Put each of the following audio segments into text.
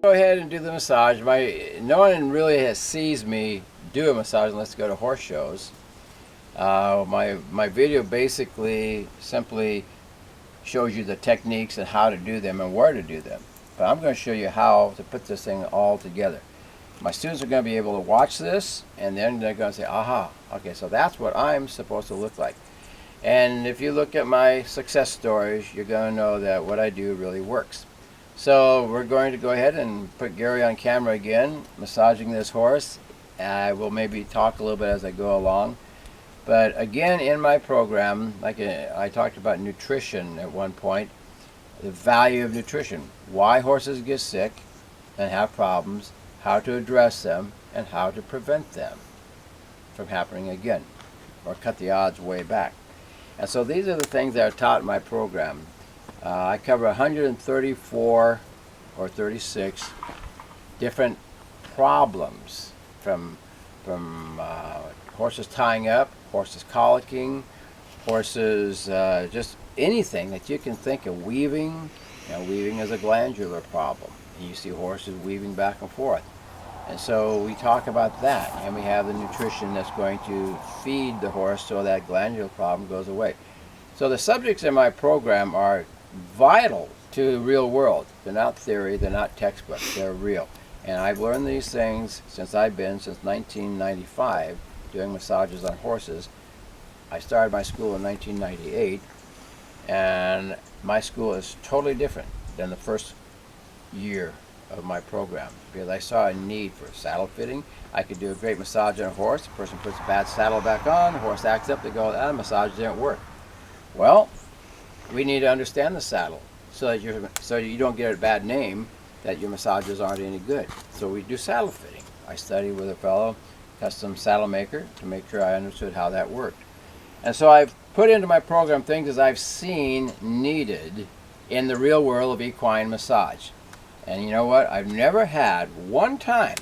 Go ahead and do the massage. No one really sees me do a massage unless they go to horse shows. My video basically simply shows you the techniques and how to do them and where to do them. But I'm going to show you how to put this thing all together. My students are going to be able to watch this, and then they're going to say, aha, okay, so that's what I'm supposed to look like. And if you look at my success stories, you're going to know that what I do really works. So we're going to go ahead and put Geary on camera again, massaging this horse. I will maybe talk a little bit as I go along. But again, in my program, like I talked about nutrition at one point, the value of nutrition, why horses get sick and have problems, how to address them, and how to prevent them from happening again, or cut the odds way back. And so these are the things that are taught in my program. I cover 134 or 36 different problems from horses tying up, horses colicking, horses just anything that you can think of. Weaving, weaving is a glandular problem. You see horses weaving back and forth. And so we talk about that, and we have the nutrition that's going to feed the horse so that glandular problem goes away. So the subjects in my program are vital to the real world. They're not theory, they're not textbook, they're real. And I've learned these things since 1995, doing massages on horses. I started my school in 1998, and my school is totally different than the first year of my program, because I saw a need for saddle fitting. I could do a great massage on a horse. The person puts a bad saddle back on, the horse acts up, they go, that massage didn't work. Well, we need to understand the saddle so that you don't get a bad name that your massages aren't any good. So we do saddle fitting. I studied with a fellow, custom saddle maker, to make sure I understood how that worked. And so I've put into my program things that I've seen needed in the real world of equine massage. And you know what? I've never had one time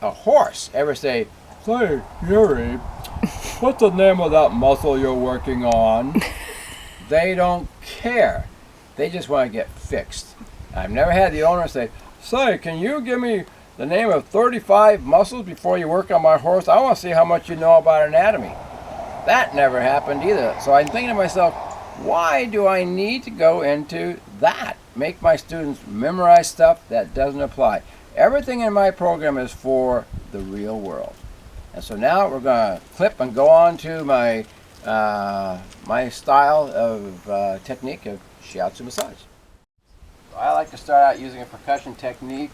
a horse ever say, "Say, Geary, what's the name of that muscle you're working on?" They don't care. They just want to get fixed. I've never had the owner say, "Say, can you give me the name of 35 muscles before you work on my horse? I want to see how much you know about anatomy." That never happened either. So I'm thinking to myself, why do I need to go into that? Make my students memorize stuff that doesn't apply. Everything in my program is for the real world. And so now we're going to clip and go on to my my style of technique of shiatsu massage. I like to start out using a percussion technique.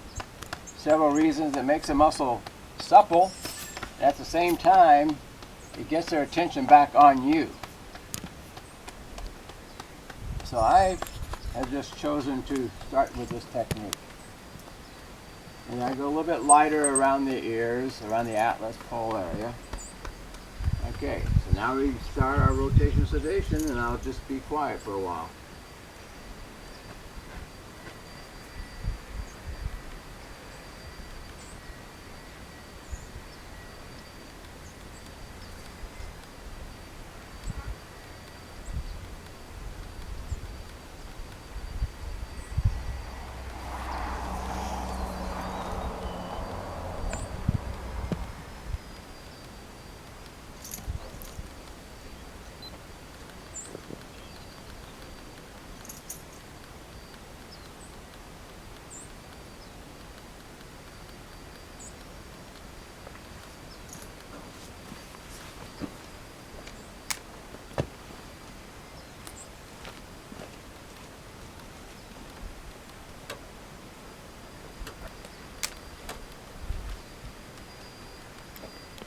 Several reasons. It makes the muscle supple. At the same time, it gets their attention back on you. So I have just chosen to start with this technique. And I go a little bit lighter around the ears, around the atlas pole area. Okay, so now we start our rotation sedation, and I'll just be quiet for a while.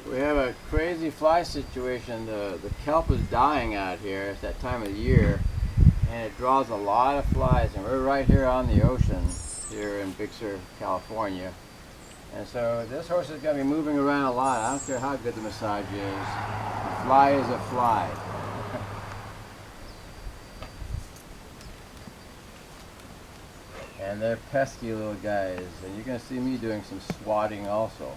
We have a crazy fly situation. The kelp is dying out here. It's that time of year, and it draws a lot of flies. And we're right here on the ocean here in Big Sur, California. And so this horse is going to be moving around a lot. I don't care how good the massage is. A fly is a fly. And they're pesky little guys. And you're going to see me doing some swatting also.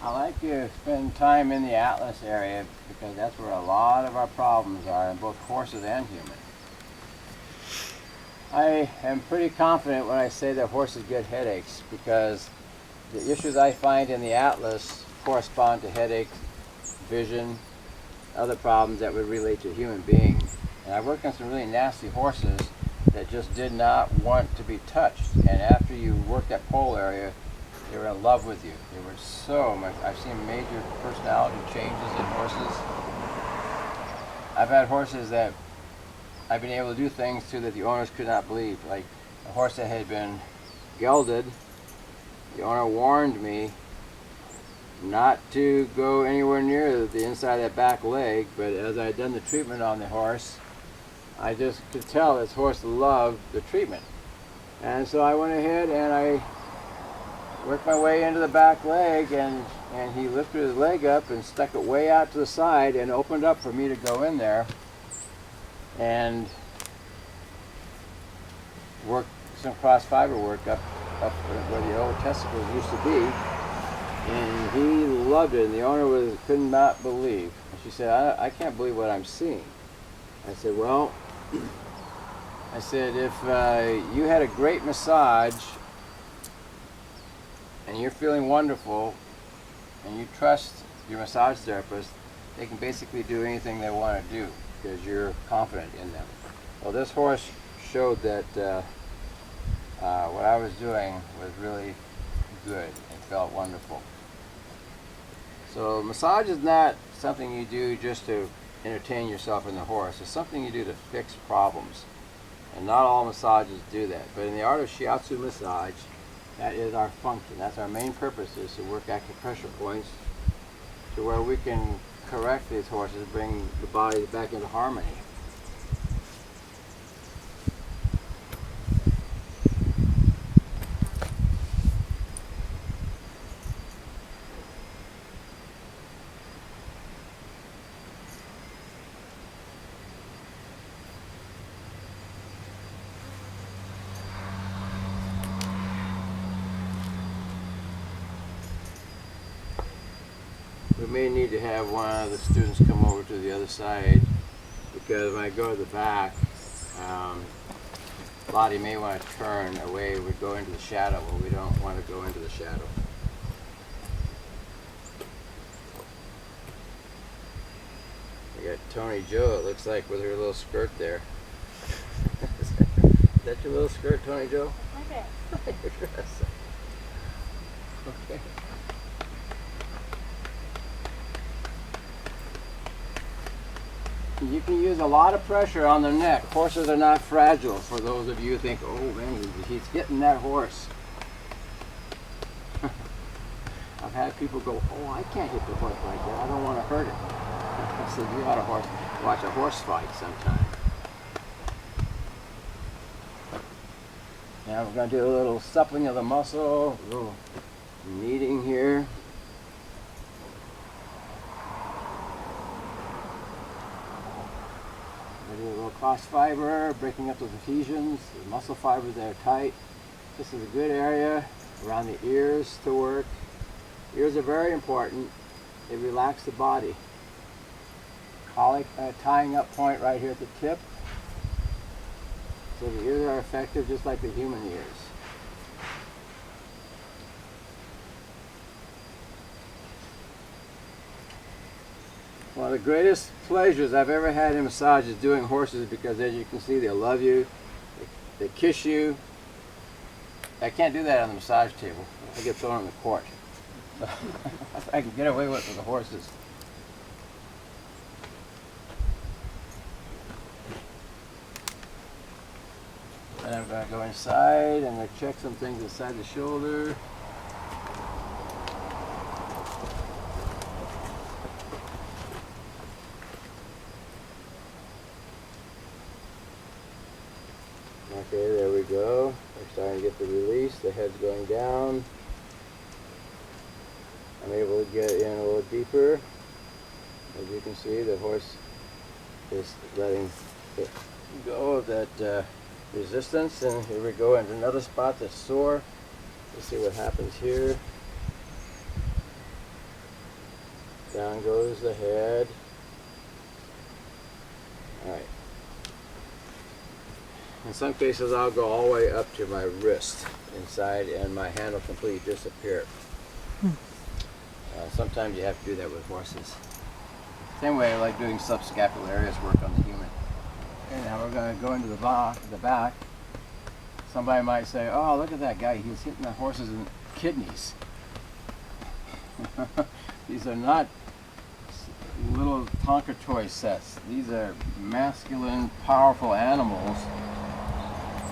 I like to spend time in the Atlas area because that's where a lot of our problems are in both horses and humans. I am pretty confident when I say that horses get headaches because the issues I find in the Atlas correspond to headaches, vision, other problems that would relate to human beings. And I worked on some really nasty horses that just did not want to be touched. And after you work that pole area, they were in love with you. They were so much. I've seen major personality changes in horses. I've had horses that I've been able to do things to that the owners could not believe. Like a horse that had been gelded, the owner warned me not to go anywhere near the inside of that back leg, but as I had done the treatment on the horse, I just could tell this horse loved the treatment. And so I went ahead and I worked my way into the back leg, and he lifted his leg up and stuck it way out to the side and opened up for me to go in there and work some cross fiber work up where the old testicles used to be. And he loved it, and the owner could not believe. And she said, I can't believe what I'm seeing. I said, well, if you had a great massage and you're feeling wonderful and you trust your massage therapist, they can basically do anything they want to do because you're confident in them. Well, this horse showed that what I was doing was really good and felt wonderful. So massage is not something you do just to entertain yourself and the horse. It's something you do to fix problems. And not all massages do that. But in the art of shiatsu massage, that is our function. That's our main purpose, is to work acupressure points to where we can correct these horses, bring the body back into harmony. We may need to have one of the students come over to the other side because when I go to the back, Lottie may want to turn away. We go into the shadow. Well, we don't want to go into the shadow. We got Tony Joe, it looks like, with her little skirt there. Is that your little skirt, Tony Joe? Okay. Your dress. Okay. You can use a lot of pressure on the neck. Horses are not fragile. For those of you who think, oh man, he's hitting that horse. I've had people go, oh, I can't hit the horse like that. I don't want to hurt it. I said, you ought to watch a horse fight sometime. Now we're going to do a little suppling of the muscle, a little kneading here. Do a little cross fiber, breaking up those adhesions, the muscle fibers that are tight. This is a good area around the ears to work. Ears are very important. They relax the body. Colic tying up point right here at the tip. So the ears are effective just like the human ears. One of the greatest pleasures I've ever had in massage is doing horses because, as you can see, they love you, they kiss you. I can't do that on the massage table. I get thrown in the court. I can get away with it with the horses. And I'm going to go inside. I'm going to check some things inside the shoulder. Okay, there we go. We're starting to get the release. The head's going down. I'm able to get in a little deeper. As you can see, the horse is letting go of that resistance. And here we go into another spot that's sore. Let's see what happens here. Down goes the head. Alright. In some cases I'll go all the way up to my wrist inside and my hand will completely disappear. Sometimes you have to do that with horses. Same way I like doing subscapularius work on the human. Okay, now we're going to go into the back. Somebody might say, oh, look at that guy, he's hitting the horses in the kidneys. These are not little Tonka toy sets. These are masculine, powerful animals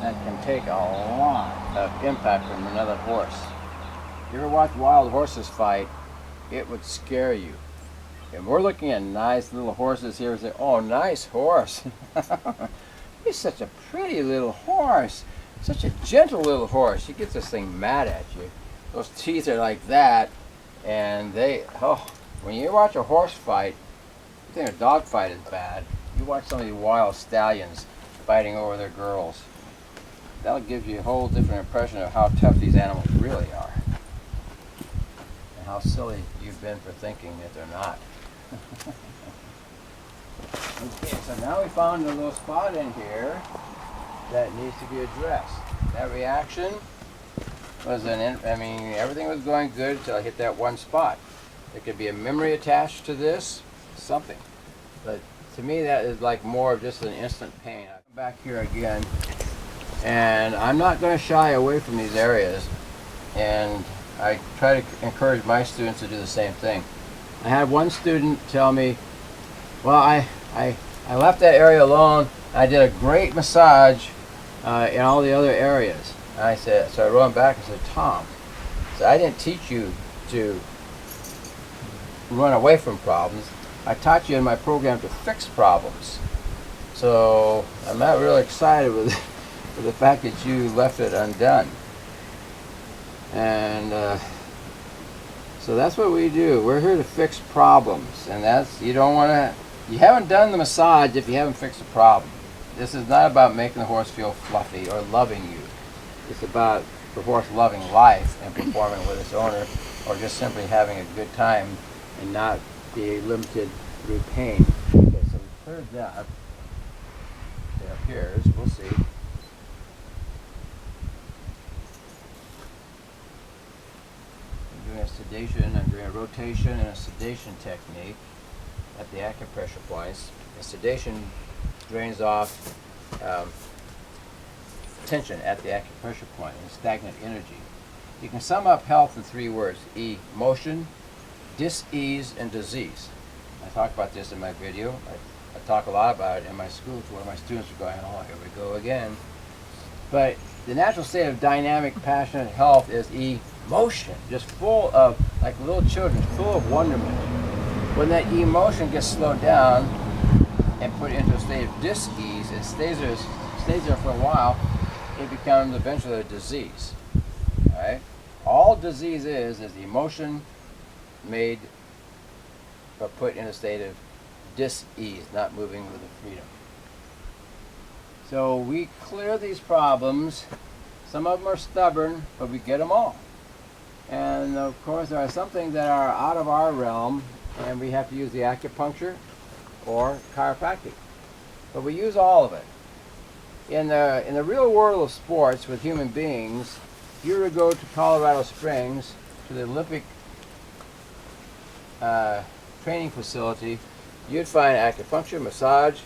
that can take a lot of impact from another horse. You ever watch wild horses fight? It would scare you. And we're looking at nice little horses here and say, oh, nice horse. He's such a pretty little horse. Such a gentle little horse. He gets this thing mad at you. Those teeth are like that. And when you watch a horse fight, you think a dog fight is bad. You watch some of these wild stallions fighting over their girls. That'll give you a whole different impression of how tough these animals really are. And how silly you've been for thinking that they're not. Okay, so now we found a little spot in here that needs to be addressed. That reaction was everything was going good until I hit that one spot. There could be a memory attached to this, something. But to me that is like more of just an instant pain. I'll come back here again, and I'm not going to shy away from these areas, and I try to encourage my students to do the same thing. I had one student tell me, well, I left that area alone. I did a great massage in all the other areas. And I said, so I wrote him back and said, Tom, I didn't teach you to run away from problems. I taught you in my program to fix problems. So I'm not really excited with the fact that you left it undone. And so that's what we do. We're here to fix problems, and you haven't done the massage if you haven't fixed the problem. This is not about making the horse feel fluffy or loving you. It's about the horse loving life and performing with its owner, or just simply having a good time and not be limited through pain. Okay, so we cleared that. It appears. We'll see. I'm doing a sedation. I'm doing a rotation and a sedation technique at the acupressure points. The sedation drains off tension at the acupressure point and stagnant energy. You can sum up health in 3 words: emotion, dis-ease, and disease. I talk about this in my video. I talk a lot about it in my school to where my students are going, oh, here we go again. But the natural state of dynamic, passionate health is emotion, just full of, like little children, full of wonderment. When that emotion gets slowed down and put into a state of dis-ease, it stays there for a while, it becomes eventually a disease. All right? All disease is the emotion made or put in a state of dis-ease, not moving with the freedom. So we clear these problems. Some of them are stubborn, but we get them all. And of course there are some things that are out of our realm, and we have to use the acupuncture or chiropractic. But we use all of it. In the real world of sports with human beings, if you were to go to Colorado Springs, to the Olympic training facility, you'd find acupuncture, massage,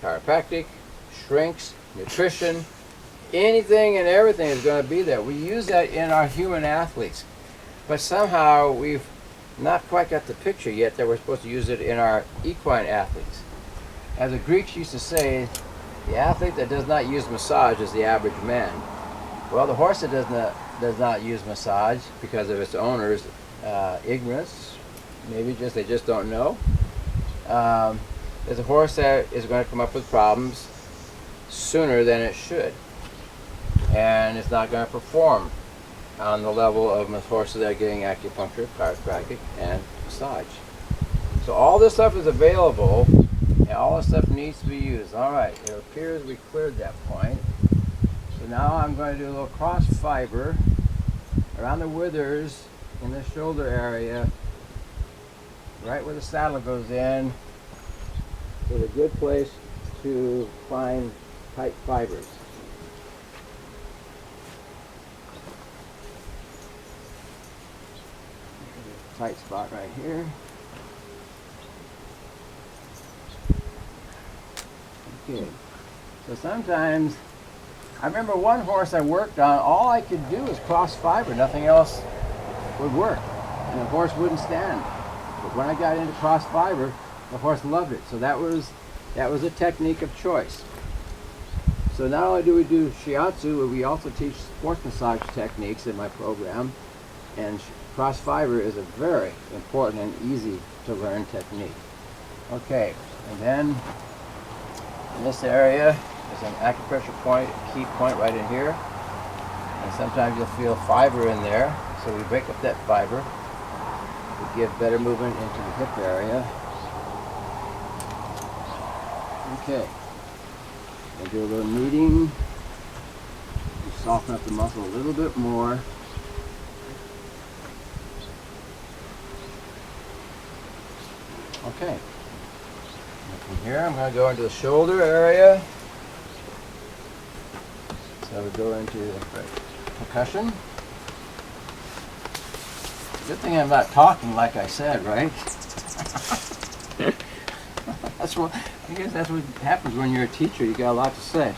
chiropractic, shrinks, nutrition, anything and everything is going to be there. We use that in our human athletes. But somehow we've not quite got the picture yet that we're supposed to use it in our equine athletes. As the Greeks used to say, the athlete that does not use massage is the average man. Well, the horse that does not use massage because of its owner's ignorance, maybe they just don't know, is a horse that is going to come up with problems sooner than it should. And it's not going to perform on the level of horses that are getting acupuncture, chiropractic, and massage. So all this stuff is available, and all this stuff needs to be used. All right, it appears we cleared that point. So now I'm going to do a little cross fiber around the withers in the shoulder area right where the saddle goes in, is a good place to find tight fibers. Tight spot right here. Okay, so sometimes, I remember one horse I worked on, all I could do was cross fiber, nothing else would work, and the horse wouldn't stand. But when I got into cross fiber, the horse loved it, so that was a technique of choice. So not only do we do shiatsu, but we also teach sports massage techniques in my program, and cross fiber is a very important and easy to learn technique. Okay, and then in this area is an acupressure point, a key point right in here, and sometimes you'll feel fiber in there, so we break up that fiber to give better movement into the hip area. Okay, and do a little kneading, soften up the muscle a little bit more. Okay, and from here I'm going to go into the shoulder area. So we go into percussion. Good thing I'm not talking like I said, right? I guess that's what happens when you're a teacher. You got a lot to say.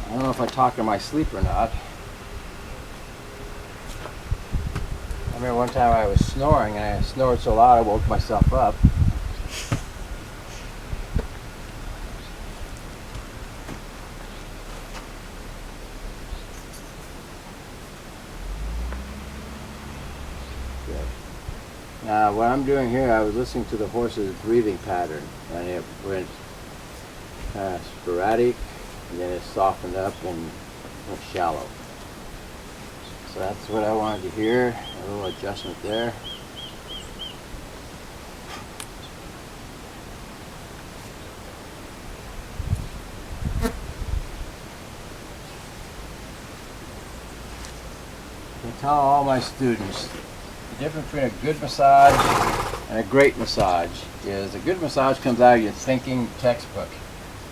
I don't know if I talk in my sleep or not. I remember one time I was snoring, and I snored so loud I woke myself up. Good. Now, what I'm doing here, I was listening to the horse's breathing pattern, and it went sporadic, and then it softened up and went shallow. So that's what I wanted to hear, a little adjustment there. I tell all my students, the difference between a good massage and a great massage is a good massage comes out of your thinking textbook.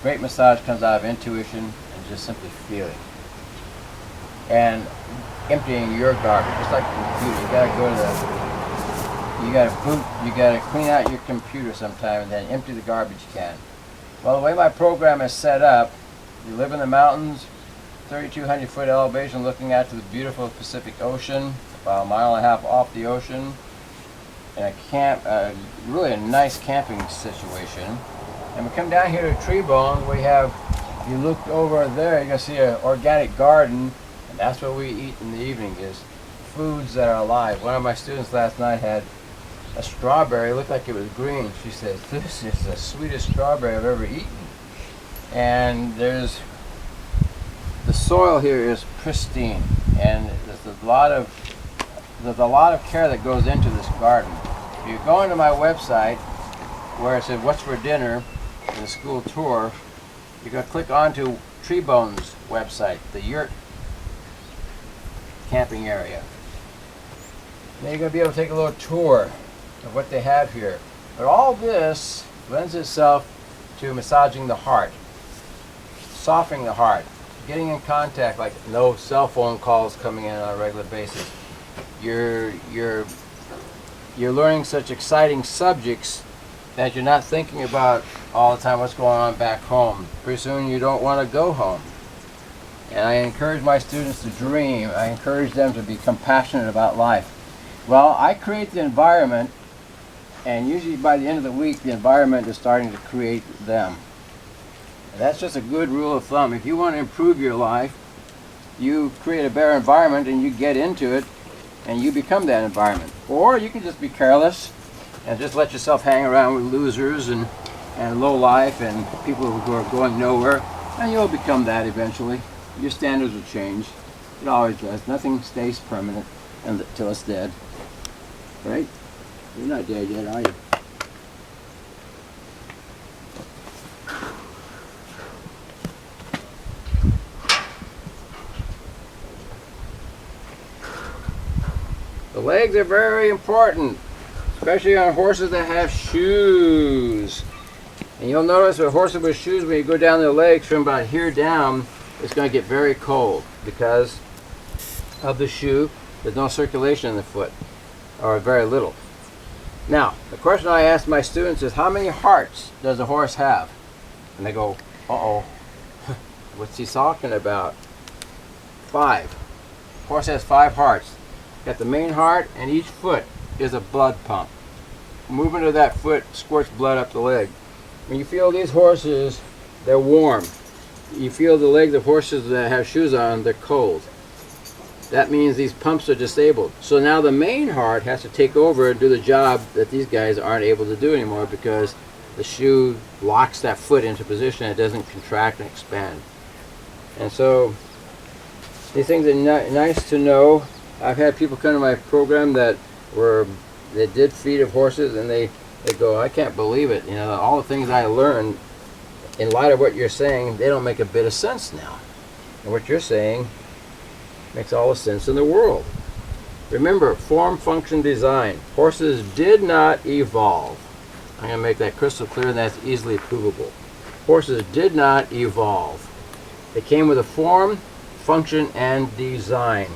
Great massage comes out of intuition and just simply feeling. And emptying your garbage, just like a computer. You gotta go to you gotta clean out your computer sometime and then empty the garbage can. Well, the way my program is set up, you live in the mountains, 3,200 foot elevation looking out to the beautiful Pacific Ocean, about a mile and a half off the ocean, in a camp, really a nice camping situation. And we come down here to Treebone, we have, if you look over there, you're gonna see an organic garden. That's what we eat in the evening, is foods that are alive. One of my students last night had a strawberry, it looked like it was green. She says, "This is the sweetest strawberry I've ever eaten." And the soil here is pristine, and there's a lot of care that goes into this garden. If you go into my website where it says "What's for dinner" in the school tour, you're going to click onto Treebone's website, the yurt camping area. Then you're going to be able to take a little tour of what they have here. But all this lends itself to massaging the heart, softening the heart, getting in contact, like no cell phone calls coming in on a regular basis. You're learning such exciting subjects that you're not thinking about all the time what's going on back home. Pretty soon you don't want to go home. And I encourage my students to dream. I encourage them to be compassionate about life. Well, I create the environment, and usually by the end of the week, the environment is starting to create them. And that's just a good rule of thumb. If you want to improve your life, you create a better environment and you get into it, and you become that environment. Or you can just be careless and just let yourself hang around with losers and low life and people who are going nowhere, and you'll become that eventually. Your standards will change. It always does. Nothing stays permanent until it's dead. Right? You're not dead yet, are you? The legs are very important. especially on horses that have shoes. And you'll notice with horses with shoes, when you go down their legs from about here down, it's going to get very cold because of the shoe. There's no circulation in the foot, or very little. Now, the question I ask my students is, how many hearts does a horse have? And they go, uh-oh, what's he talking about? 5. Horse has 5 hearts. Got the main heart, and each foot is a blood pump. Movement of that foot squirts blood up the leg. When you feel these horses, they're warm. You feel the legs of horses that have shoes on, they're cold. That means these pumps are disabled. So now the main heart has to take over and do the job that these guys aren't able to do anymore because the shoe locks that foot into position and it doesn't contract and expand. And so these things are nice to know. I've had people come to my program that did feed of horses, and they go, I can't believe it. You know, all the things I learned, in light of what you're saying, they don't make a bit of sense now. And what you're saying makes all the sense in the world. Remember, form, function, design. Horses did not evolve. I'm going to make that crystal clear, and that's easily provable. Horses did not evolve. They came with a form, function, and design.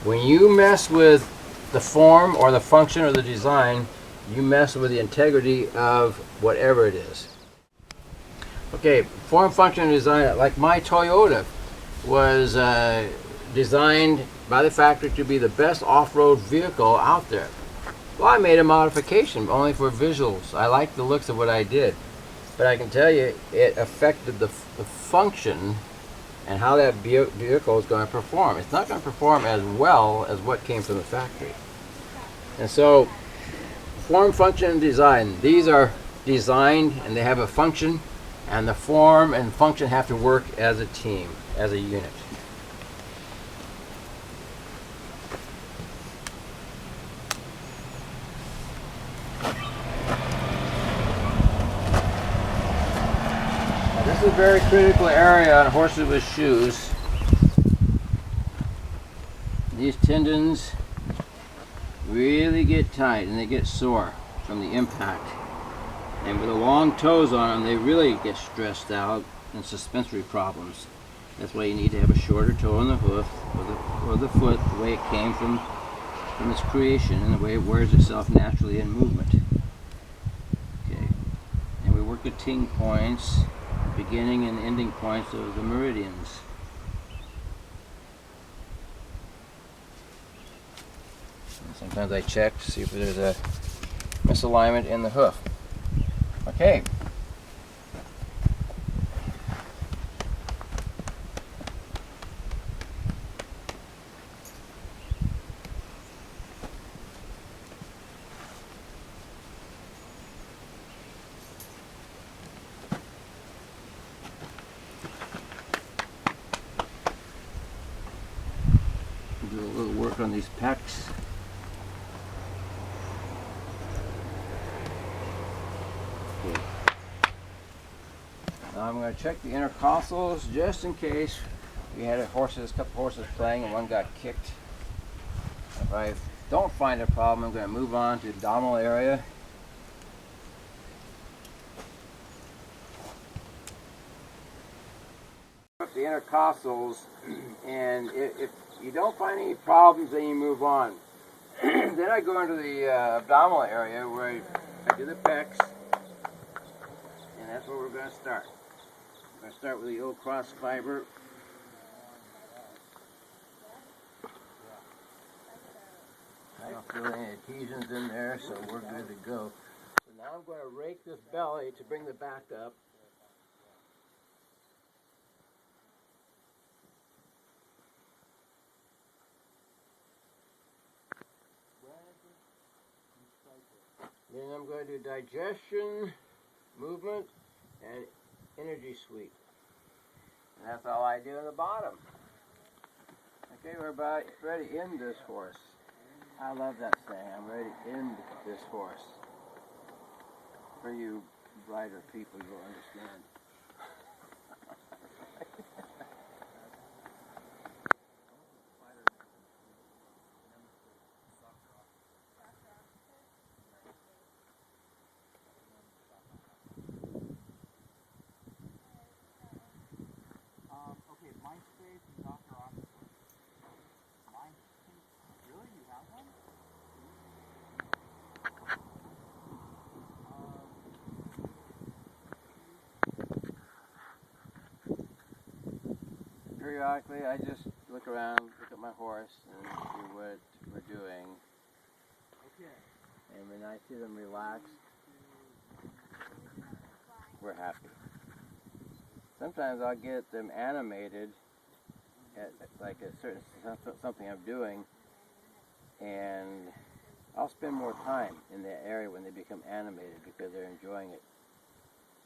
When you mess with the form or the function or the design, you mess with the integrity of whatever it is. Okay, form, function, and design. Like my Toyota was designed by the factory to be the best off-road vehicle out there. Well, I made a modification only for visuals. I like the looks of what I did. But I can tell you, it affected the function and how that vehicle is going to perform. It's not going to perform as well as what came from the factory. And so, form, function, and design. These are designed and they have a function, and the form and function have to work as a team, as a unit. This is a very critical area on horses with shoes. These tendons really get tight and they get sore from the impact. And with the long toes on them, they really get stressed out and suspensory problems. That's why you need to have a shorter toe on the hoof or the foot, the way it came from its creation and the way it wears itself naturally in movement. Okay, and we work the ting points, beginning and ending points of the meridians. And sometimes I check to see if there's a misalignment in the hoof. Okay. Do a little work on these pecs. Okay. Now I'm going to check the intercostals just in case we had a couple horses playing and one got kicked. If I don't find a problem, I'm going to move on to the abdominal area. The intercostals, and if you don't find any problems, then you move on. Then I go into the abdominal area where I do the pecs, and that's where we're going to start. I'm going to start with the old cross fiber. I don't feel any adhesions in there, so we're good to go. So now I'm going to rake this belly to bring the back up. Then I'm going to do digestion, movement, and energy sweep. And that's all I do in the bottom. Okay, we're about ready to end this horse. I love that saying, I'm ready to end this horse. For you brighter people, you'll understand. periodically I just look around, look at my horse, and see what we're doing. And when I see them relaxed, we're happy. Sometimes I'll get them animated at like a certain something I'm doing, and I'll spend more time in that area when they become animated because they're enjoying it.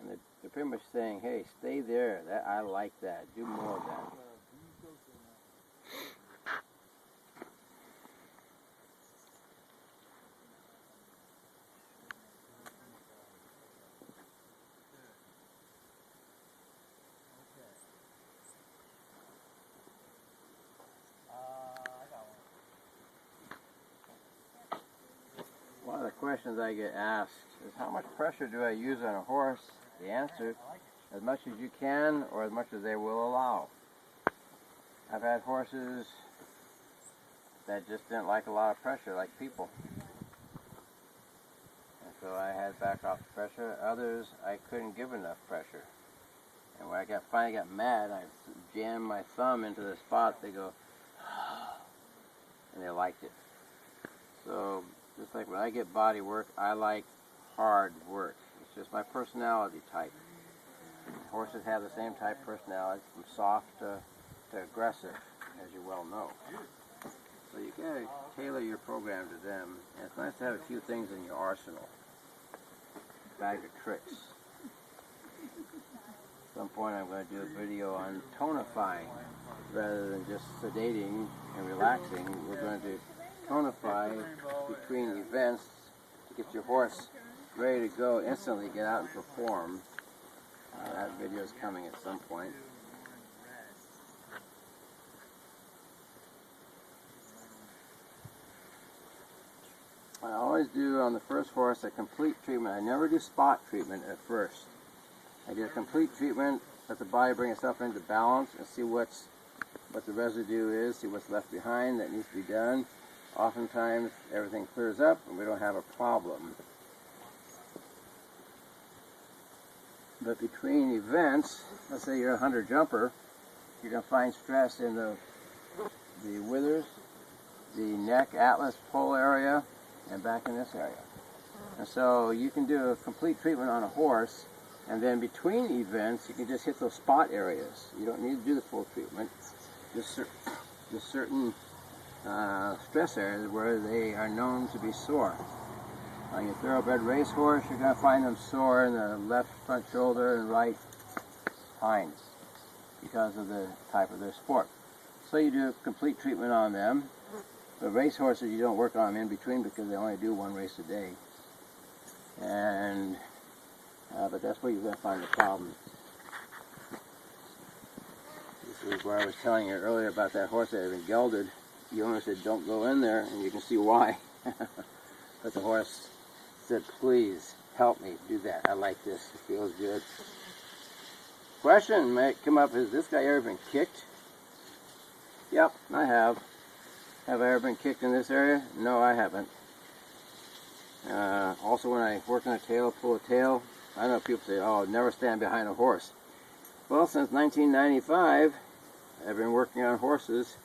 And they're pretty much saying, hey, stay there. I like that. Do more of that. One of the questions I get asked is, how much pressure do I use on a horse? The answer, as much as you can or as much as they will allow. I've had horses that just didn't like a lot of pressure, like people. And so I had to back off the pressure. Others, I couldn't give enough pressure. And when I finally got mad, I jammed my thumb into the spot, they go, and they liked it. So, just like when I get body work, I like hard work. It's just my personality type. Horses have the same type of personality, from soft to aggressive, as you well know. So you gotta tailor your program to them, and it's nice to have a few things in your arsenal. Bag of tricks. At some point I'm going to do a video on tonifying. Rather than just sedating and relaxing, we're going to tonify between events to get your horse ready to go instantly, get out and perform. That video is coming at some point. I always do on the first horse a complete treatment. I never do spot treatment at first. I do a complete treatment, let the body bring itself into balance and see what the residue is, see what's left behind that needs to be done. Oftentimes everything clears up and we don't have a problem. But between events, let's say you're a hunter jumper, you're going to find stress in the withers, the neck, atlas, pole area, and back in this area. And so you can do a complete treatment on a horse, and then between events you can just hit those spot areas. You don't need to do the full treatment. Just certain stress areas where they are known to be sore. On your thoroughbred racehorse, you're going to find them sore in the left front shoulder and right hind because of the type of their sport. So you do a complete treatment on them. The racehorses, you don't work on them in between because they only do one race a day. And but that's where you're going to find the problem. This is where I was telling you earlier about that horse that had been gelded. The owner said, don't go in there, and you can see why. But the horse said, please help me do that. I like this. It feels good. Question might come up, has this guy ever been kicked? Yep, I have. Have I ever been kicked in this area? No, I haven't. Also, when I work on a tail, pull a tail, I know people say, oh, never stand behind a horse. Well, since 1995, I've been working on horses.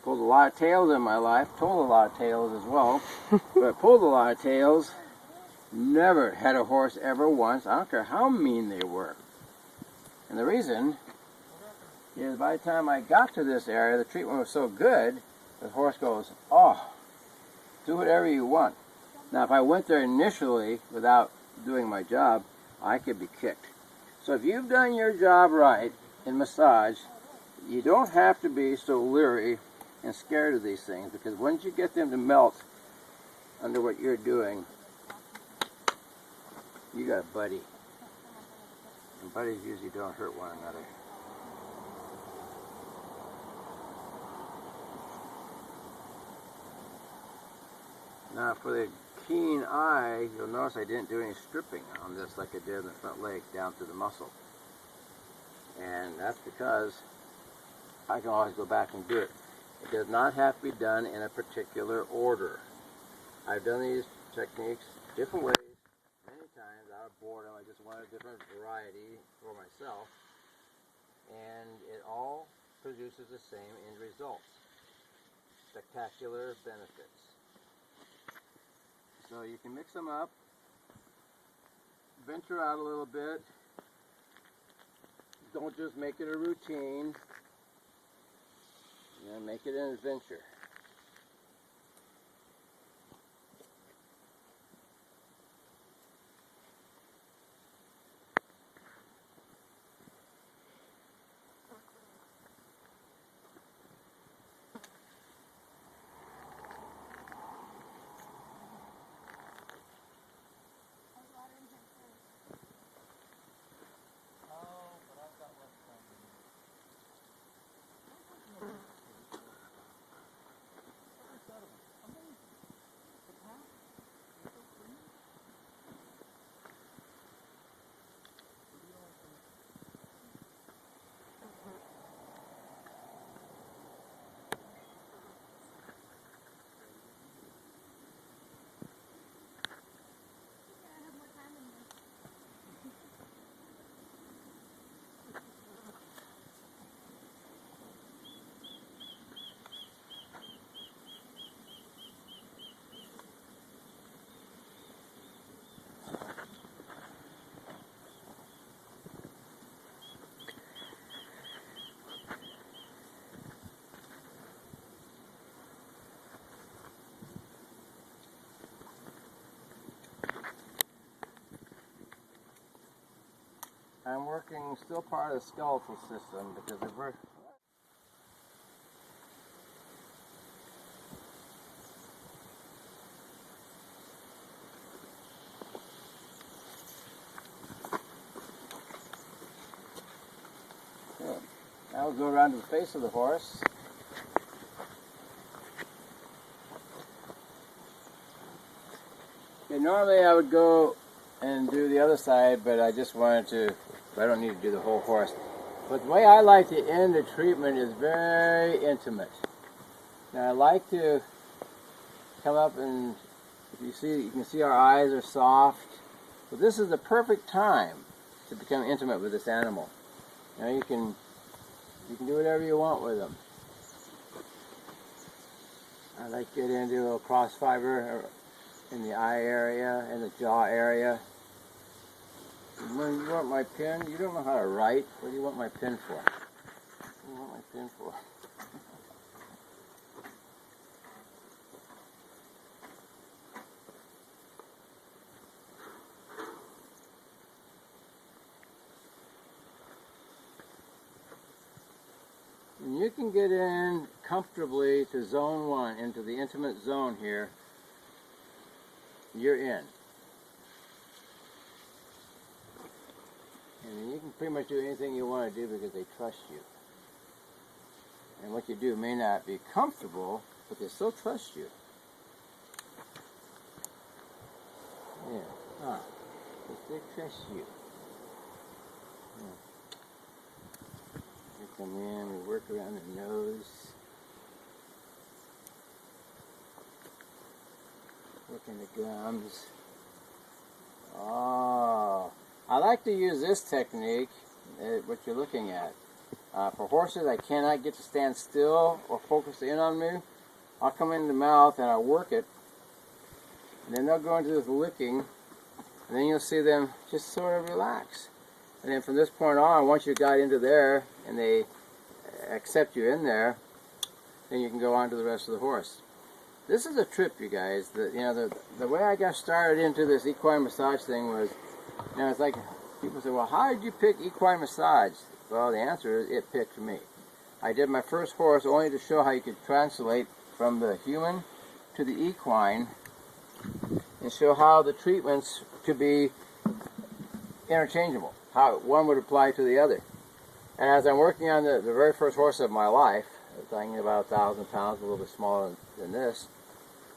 Pulled a lot of tails in my life, told a lot of tails as well, but pulled a lot of tails. Never had a horse ever once, I don't care how mean they were. And the reason is by the time I got to this area, the treatment was so good, the horse goes, oh, do whatever you want. Now, if I went there initially without doing my job, I could be kicked. So if you've done your job right in massage, you don't have to be so leery and scared of these things, because once you get them to melt under what you're doing, you got a buddy. And buddies usually don't hurt one another. Now for the keen eye, you'll notice I didn't do any stripping on this like I did in the front leg down to the muscle. And that's because I can always go back and do it. It does not have to be done in a particular order. I've done these techniques different ways many times out of boredom. I just wanted a different variety for myself. And it all produces the same end results. Spectacular benefits. So you can mix them up, venture out a little bit. Don't just make it a routine. Make it an adventure. I'm working still part of the skeletal system because if we're now we'll go around to the face of the horse. Okay, normally I would go and do the other side, but I just wanted to, I don't need to do the whole horse. But the way I like to end the treatment is very intimate. Now I like to come up and, if you see, you can see our eyes are soft. But this is the perfect time to become intimate with this animal. Now you can do whatever you want with them. I like to get into a little cross fiber in the eye area, in the jaw area. When you want my pen, you don't know how to write. What do you want my pen for? What do you want my pen for? And you can get in comfortably to zone 1, into the intimate zone here. You're in. And you can pretty much do anything you want to do because they trust you. And what you do may not be comfortable, but they still trust you. Yeah. They trust you. We come in, we work around the nose. Working the gums. Oh. I like to use this technique, what you're looking at. For horses I cannot get to stand still or focus in on me, I'll come in the mouth and I'll work it. And then they'll go into this licking, and then you'll see them just sort of relax. And then from this point on, once you got into there and they accept you in there, then you can go on to the rest of the horse. This is a trip, you guys. The way I got started into this equine massage thing was, it's like people say, well, how did you pick equine massage? Well, the answer is it picked me. I did my first horse only to show how you could translate from the human to the equine and show how the treatments could be interchangeable, how one would apply to the other. And as I'm working on the very first horse of my life, I was talking about 1,000 pounds, a little bit smaller than this,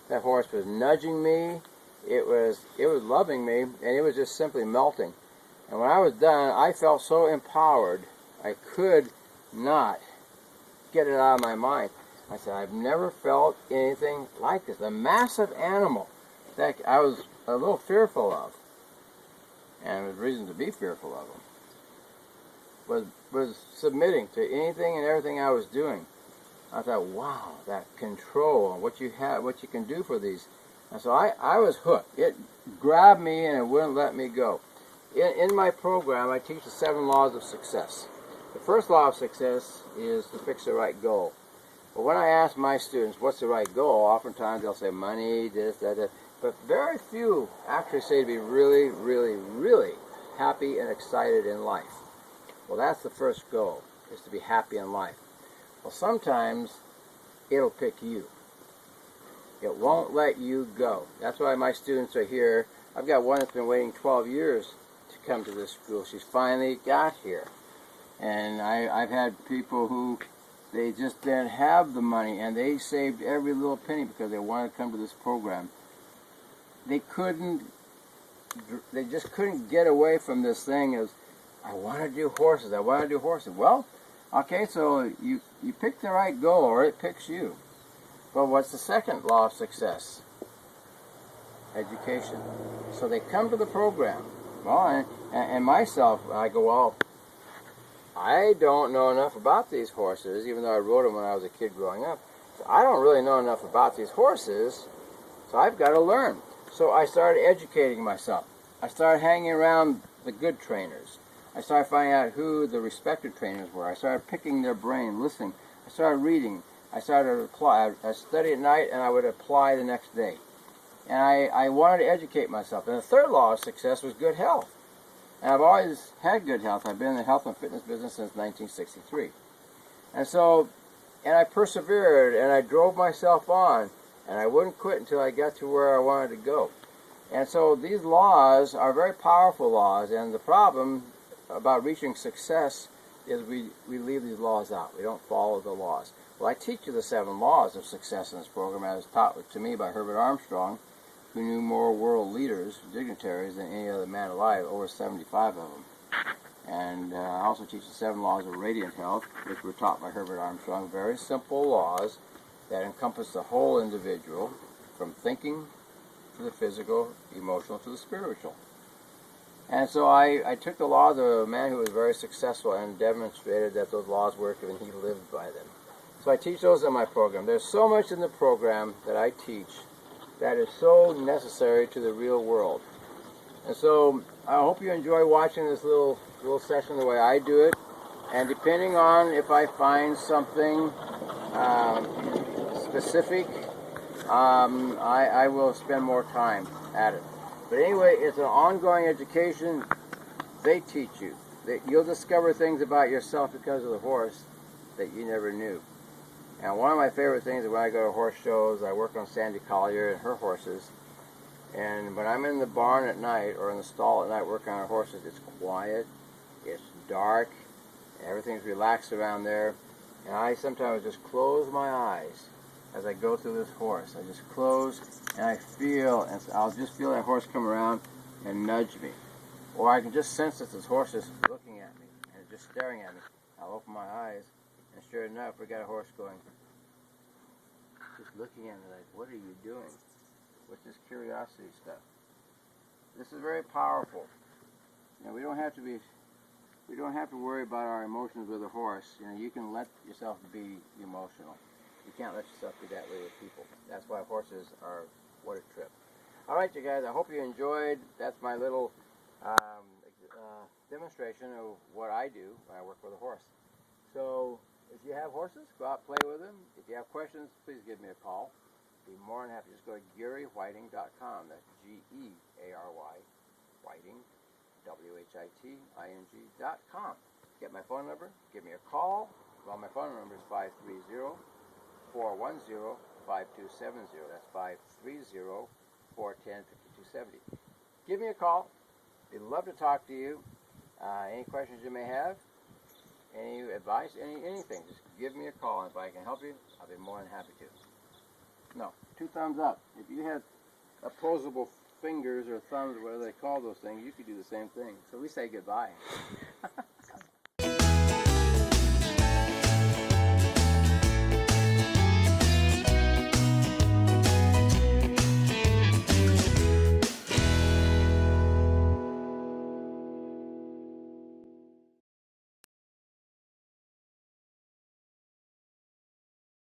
that horse was nudging me. It was loving me, and it was just simply melting. And when I was done, I felt so empowered, I could not get it out of my mind. I said, I've never felt anything like this. A massive animal that I was a little fearful of, and there was reason to be fearful of them. was submitting to anything and everything I was doing. I thought, wow, that control, what you have, what you can do for these. And so I was hooked. It grabbed me and it wouldn't let me go. In my program, I teach the 7 laws of success. The first law of success is to fix the right goal. But when I ask my students, what's the right goal, oftentimes they'll say money, this, that. But very few actually say to be really, really, really happy and excited in life. Well, that's the first goal, is to be happy in life. Well, sometimes it'll pick you. It won't let you go. That's why my students are here. I've got one that's been waiting 12 years to come to this school. She's finally got here. And I've had people who, they just didn't have the money, and they saved every little penny because they wanted to come to this program. They just couldn't get away from this thing as, I want to do horses, I want to do horses. Well, okay, so you pick the right goal, or it picks you. But what's the second law of success? Education. So they come to the program. Well, and myself, I go, well, I don't know enough about these horses, even though I rode them when I was a kid growing up. So I don't really know enough about these horses, so I've got to learn. So I started educating myself. I started hanging around the good trainers. I started finding out who the respected trainers were. I started picking their brain, listening. I started reading. I started to apply. I studied at night, and I would apply the next day. And I wanted to educate myself. And the third law of success was good health. And I've always had good health. I've been in the health and fitness business since 1963. And so, and I persevered, and I drove myself on, and I wouldn't quit until I got to where I wanted to go. And so these laws are very powerful laws, and the problem about reaching success is we leave these laws out. We don't follow the laws. Well, I teach you the 7 laws of success in this program, as taught to me by Herbert Armstrong, who knew more world leaders, dignitaries, than any other man alive, over 75 of them. And I also teach the 7 laws of radiant health, which were taught by Herbert Armstrong. Very simple laws that encompass the whole individual, from thinking to the physical, emotional to the spiritual. And so I took the laws of a man who was very successful and demonstrated that those laws worked, and he lived by them. So I teach those in my program. There's so much in the program that I teach that is so necessary to the real world. And so I hope you enjoy watching this little session the way I do it. And depending on if I find something specific, I will spend more time at it. But anyway, it's an ongoing education. They teach you. You'll discover things about yourself because of the horse that you never knew. And one of my favorite things is when I go to horse shows, I work on Sandy Collier and her horses. And when I'm in the barn at night or in the stall at night working on her horses, it's quiet, it's dark, everything's relaxed around there. And I sometimes just close my eyes as I go through this horse. I just close and I feel, and I'll just feel that horse come around and nudge me. Or I can just sense that this horse is looking at me and just staring at me. I'll open my eyes, and sure enough, we got a horse going, just looking at me like, what are you doing with this curiosity stuff? This is very powerful. You know, we don't have to worry about our emotions with a horse. You know, you can let yourself be emotional. You can't let yourself be that way with people. That's why horses are what a trip. All right, you guys, I hope you enjoyed. That's my little demonstration of what I do when I work with a horse. So if you have horses, go out and play with them. If you have questions, please give me a call. Be more than happy. Just go to GearyWhiting.com. That's G-E-A-R-Y, Whiting, W-H-I-T-I-N-G.com. Get my phone number. Give me a call. Well, my phone number is 530-410-5270. That's 530-410-5270. Give me a call. I'd love to talk to you. Any questions you may have, any advice, anything, just give me a call. And if I can help you, I'll be more than happy to. No, 2 thumbs up. If you had opposable fingers or thumbs, whatever they call those things, you could do the same thing. So we say goodbye.